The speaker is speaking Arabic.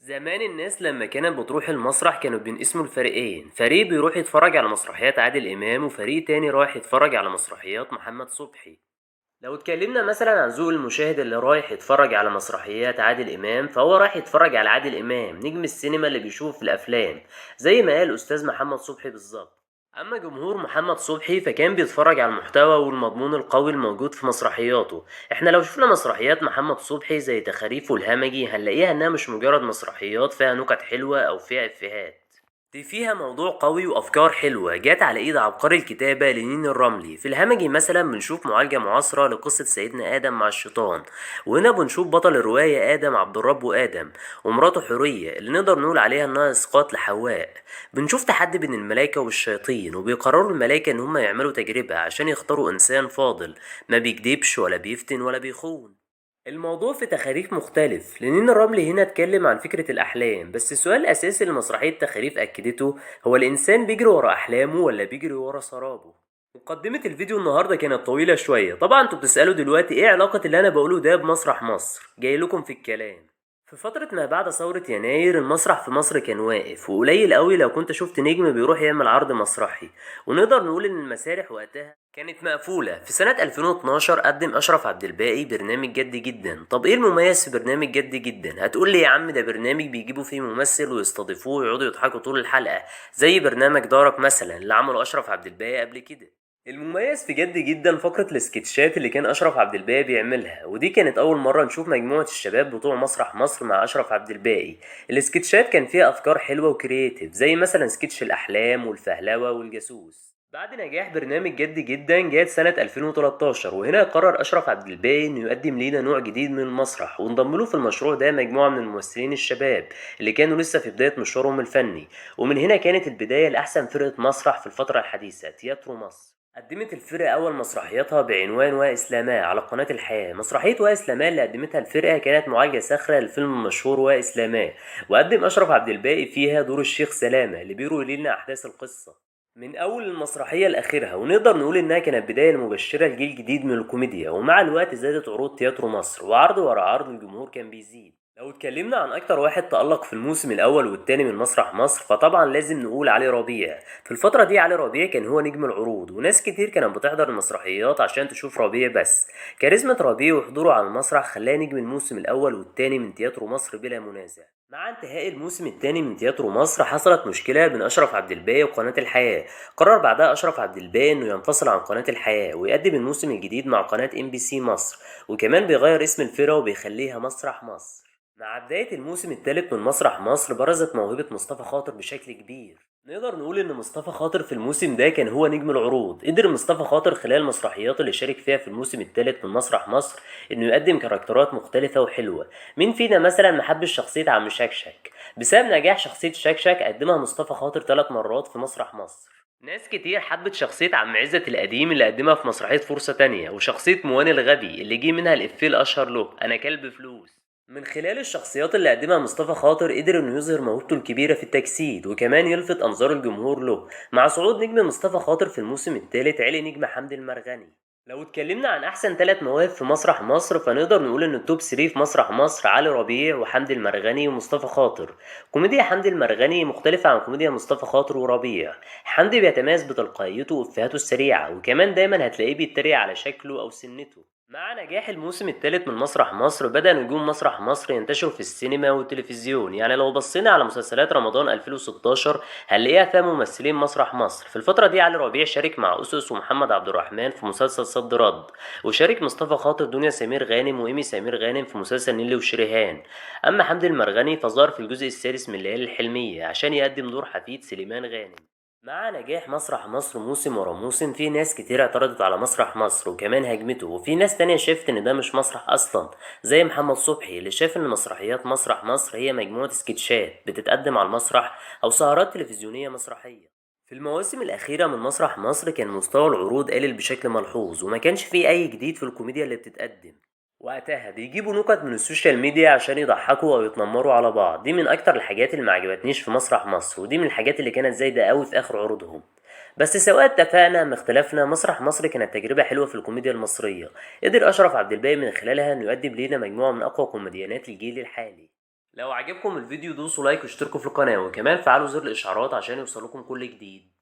زمان الناس لما كانت بتروح المسرح كانوا بينقسموا لفريقين، فريق بيروح يتفرج على مسرحيات عادل إمام وفريق تاني رايح يتفرج على مسرحيات محمد صبحي. لو اتكلمنا مثلا عن ذوق المشاهد اللي رايح يتفرج على مسرحيات عادل إمام، فهو رايح يتفرج على عادل إمام نجم السينما اللي بيشوف في الأفلام، زي ما قال أستاذ محمد صبحي بالظبط. أما جمهور محمد صبحي فكان بيتفرج على المحتوى والمضمون القوي الموجود في مسرحياته. احنا لو شفنا مسرحيات محمد صبحي زي تخاريف والهمجي هنلاقيها انها مش مجرد مسرحيات فيها نكت حلوة او فيها افيهات، دي فيها موضوع قوي وافكار حلوة جات على ايد عبقري الكتابة لنين الرملي. في الهمجي مثلا بنشوف معالجة معاصرة لقصة سيدنا ادم مع الشيطان، وهنا بنشوف بطل الرواية ادم عبد الرب وادم ومراته حورية اللي نقدر نقول عليها انها اسقاط لحواء. بنشوف تحدي بين الملائكة والشياطين، وبيقرروا الملائكة ان هم يعملوا تجربة عشان يختاروا انسان فاضل ما بيكدبش ولا بيفتن ولا بيخون. الموضوع في تخاريف مختلف لأن الرمل هنا اتكلم عن فكرة الأحلام، بس السؤال الأساسي اللي مسرحية تخاريف أكدته هو الإنسان بيجري ورا أحلامه ولا بيجري ورا سرابه. مقدمة الفيديو النهاردة كانت طويلة شوية، طبعا انتوا بتسألوا دلوقتي ايه علاقة اللي أنا بقوله ده بمسرح مصر، جاي لكم في الكلام. في فترة ما بعد ثورة يناير المسرح في مصر كان واقف، وقليل قوي لو كنت شفت نجم بيروح يعمل عرض مسرحي، ونقدر نقول ان المسارح وقتها كانت مقفولة. في سنة 2012 قدم أشرف عبد الباقي برنامج جد جدا. طب ايه المميز في برنامج جد جدا؟ هتقول لي يا عم ده برنامج بيجيبوا فيه ممثل ويستضيفوه ويقعدوا يضحكوا طول الحلقة، زي برنامج دارك مثلا اللي عمله أشرف عبد الباقي قبل كده. المميز في جد جدا فقرة السكتشات اللي كان أشرف عبد الباقي بيعملها، ودي كانت أول مرة نشوف مجموعة الشباب بتوع مسرح مصر مع أشرف عبد الباقي. السكتشات كان فيها أفكار حلوة وكرياتيف، زي مثلا سكتش الأحلام والفهلوة والجاسوس. بعد نجاح برنامج جد جدا جت سنة 2013، وهنا قرر أشرف عبد الباقي إنه يقدم لينا نوع جديد من المسرح، وانضم له في المشروع ده مجموعة من الممثلين الشباب اللي كانوا لسه في بداية مشوارهم الفني. ومن هنا كانت البداية لأحسن فرقة مسرح في الفترة الحديثة، تياترو مصر. قدمت الفرقة أول مسرحيتها بعنوان وإسلاما على قناة الحياة. مسرحية وإسلاما اللي قدمتها الفرقة كانت معالجة ساخرة للفيلم المشهور وإسلاما، وقدم أشرف عبد الباقي فيها دور الشيخ سلامة اللي بيروي لنا أحداث القصة من أول المسرحية لآخرها. ونقدر نقول إنها كانت بداية مبشرة لجيل جديد من الكوميديا، ومع الوقت زادت عروض تياترو مصر، وعرض ورا عرض الجمهور كان بيزيد. لو اتكلمنا عن أكتر واحد تألق في الموسم الأول والتاني من مسرح مصر فطبعا لازم نقول علي ربيع. في الفترة دي علي ربيع كان هو نجم العروض، وناس كتير كانت بتحضر المسرحيات عشان تشوف ربيع بس. كاريزما ربيع وحضوره على المسرح خلاه نجم الموسم الأول والتاني من تياترو مصر بلا منازع. مع انتهاء الموسم الثاني من تياترو مصر حصلت مشكلة بين أشرف عبد الباقي وقناة الحياة. قرر بعدها أشرف عبد الباقي إنه ينفصل عن قناة الحياة ويقدم الموسم الجديد مع قناة ام بي سي مصر، وكمان بيغير اسم الفرقة وبيخليها مسرح مصر. مع بداية الموسم الثالث من مسرح مصر برزت موهبة مصطفى خاطر بشكل كبير. نقدر نقول ان مصطفى خاطر في الموسم ده كان هو نجم العروض. قدر مصطفى خاطر خلال المسرحيات اللي شارك فيها في الموسم الثالث من مسرح مصر انه يقدم كاركترات مختلفة وحلوة. مين فينا مثلا محبش شخصية عم شكشك؟ بسبب نجاح شخصية شكشك قدمها مصطفى خاطر 3 مرات في مسرح مصر. ناس كتير حبت شخصية عم عزت القديم اللي قدمها في مسرحية فرصة تانية، وشخصية مواني الغبي اللي جه منها الإفيه الأشهر له أنا كلب فلوس. من خلال الشخصيات اللي قدمها مصطفى خاطر قدر انه يظهر موهبته الكبيرة في التجسيد، وكمان يلفت انظار الجمهور له. مع صعود نجم مصطفى خاطر في الموسم الثالث علي نجم حمدي المرغني. لو اتكلمنا عن احسن 3 مواهب في مسرح مصر فنقدر نقول ان التوب 3 في مسرح مصر علي ربيع وحمدي المرغني ومصطفى خاطر. كوميديا حمدي المرغني مختلفة عن كوميديا مصطفى خاطر وربيع. حمدي بيتميز بتلقائيته وافهاته السريعة، وكمان دايما هتلاقيه بيتريق على شكله او سنته. مع نجاح الموسم الثالث من مسرح مصر بدأ نجوم مسرح مصر ينتشروا في السينما والتلفزيون. يعني لو بصينا على مسلسلات رمضان 2016 هنلاقيها فيها ممثلين مسرح مصر. في الفترة دي علي ربيع شارك مع أسس ومحمد عبد الرحمن في مسلسل صد رد، وشارك مصطفى خاطر دنيا سمير غانم وإيمي سمير غانم في مسلسل نيلي وشريهان. أما حمدي المرغني فظهر في الجزء السادس من ليالي الحلمية عشان يقدم دور حفيد سليمان غانم. مع نجاح مسرح مصر موسم ورا موسم في ناس كتير اعترضت على مسرح مصر وكمان هاجمته، وفي ناس تانية شافت ان ده مش مسرح اصلا، زي محمد صبحي اللي شاف ان مسرحيات مسرح مصر هي مجموعة سكتشات بتتقدم على المسرح او سهرات تلفزيونية مسرحية. في المواسم الأخيرة من مسرح مصر كان مستوى العروض قلل بشكل ملحوظ، وما كانش فيه أي جديد في الكوميديا اللي بتتقدم. وقتها بيجيبوا نكت من السوشيال ميديا عشان يضحكوا او يتنمروا على بعض. دي من اكتر الحاجات اللي ما عجبتنيش في مسرح مصر، ودي من الحاجات اللي كانت زايده قوي في اخر عروضهم. بس سواء اتفقنا ما اختلفنا مسرح مصر كانت تجربه حلوه في الكوميديا المصريه. قدر اشرف عبد الباقي من خلالها انه يقدم لينا مجموعه من اقوى كوميديانات الجيل الحالي. لو عجبكم الفيديو دوسوا لايك واشتركوا في القناة، وكمان فعلوا زر الاشعارات عشان يوصلكم كل جديد.